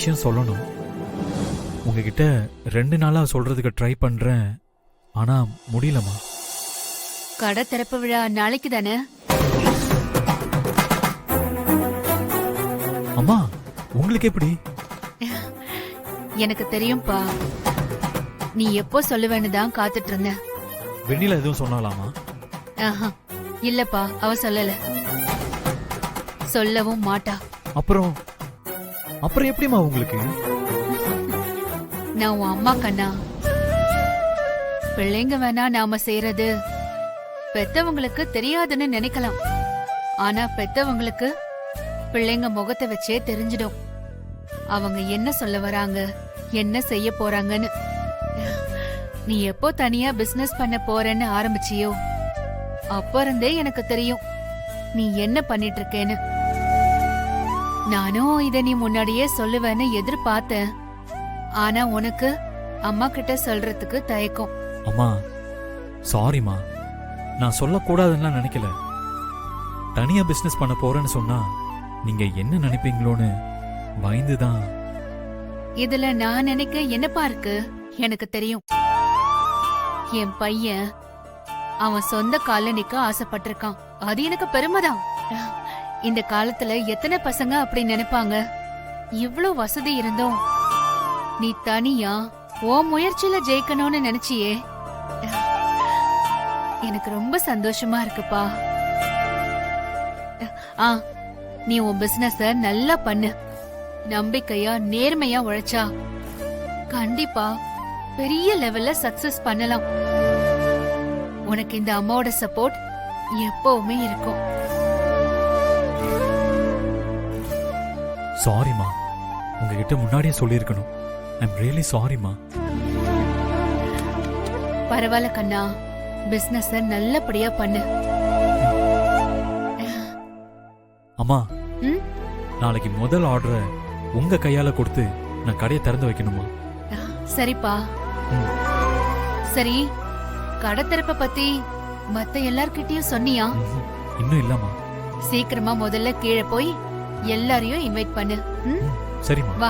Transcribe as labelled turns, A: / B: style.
A: விஷயம் சொல்லணும். உங்ககிட்ட 2 நாளா சொல்றதுக்கு ட்ரை பண்றேன், ஆனா முடியலம்மா.
B: கடை திறப்பு விழா நாளைக்கு தானே?
A: அம்மா, உங்களுக்கு எப்படி?
B: எனக்கு தெரியும்பா. நீ எப்போ சொல்லுவேன்னு தான் காத்துட்டு இருந்தேன்.
A: வெண்ணிலா எதுவும் சொன்னாலாமா?
B: ஆஹா, இல்லப்பா, அவ சொல்லல, சொல்லவும் மாட்டா.
A: அப்புறம் அப்புறம் எப்படிமா உங்களுக்கு?
B: நான் உன் அம்மா கண்ணா. பிள்ளைங்க வேணா நாம செய்யறது பெத்தவங்களுக்கு தெரியாதுன்னு நினைக்கலாம். ஆனா பெத்தவங்களுக்கு பிள்ளைங்க முகத்தை வச்சே தெரிஞ்சிடும் அவங்க என்ன சொல்ல வராங்க, என்ன செய்ய போறாங்கன்னு. நீ எப்போ தனியா பிசினஸ் பண்ண போறேன்னு ஆரம்பிச்சியோ அப்ப இருந்தே எனக்கு தெரியும் நீ என்ன பண்ணிட்டு இருக்கேன்னு. நானும் இத நீ முன்னாடியே சொல்லுவேன்னு எதிர்பார்த்தேன். ஆனா உனக்கு அம்மா கிட்ட சொல்றதுக்கு தயக்கம்.
A: அம்மா சாரிம்மா, நான் சொல்லக்கூடாதுன்னா நினைக்கல. தனியா பிசினஸ் பண்ண போறேன்னு சொன்னா நீங்க என்ன நினைப்பீங்களோன்னு பயந்துதான்.
B: இதுல நான் நினைக்க என்னப்பா இருக்கு? எனக்கு தெரியும். என் பையன் அவன் சொந்த கால்ல நிக்க ஆசைப்பட்டிருக்கான். அது எனக்கு பெருமைதான். இந்த காலத்துல எத்தனை பசங்க அப்படி நினைப்பாங்க? இவ்ளோ வசதி இருந்தோம் நீ தனியா ஓ முயற்சியில ஜெயிக்கணும்னு நினைச்சியே. எனக்கு ரொம்ப சந்தோஷமா இருக்குப்பா. நீ உன் பிசினஸ நல்லா பண்ணு. நம்பிக்கையா நேர்மையா உழைச்சா கண்டிப்பா பெரிய லெவல்ல சக்சஸ் பண்ணலாம். உனக்கு இந்த அம்மாவோட சப்போர்ட் எப்பவுமே இருக்கும்.
A: சாரிம்மா, உங்ககிட்ட முன்னாடியே சொல்லியிருக்கணும். ஐம் ரியலி சாரிம்மா.
B: பரவாயில்ல கண்ணா, பிசினஸ் நல்லபடியா பண்ணு.
A: அம்மா, நாளைக்கு முதல் ஆர்டரை உங்க கையால கொடுத்து நான் கடையை திறந்து வைக்கணுமா?
B: சரிப்பா. சரி, கடை திறப்ப பத்தி மத்த எல்லார்கிட்டயும் சொன்னியா?
A: இன்னும் இல்லம்மா.
B: சீக்கிரமா முதல்ல கீழே போய் எல்லாரையும் இன்வைட் பண்ணு.
A: சரிம்மா.
B: வா.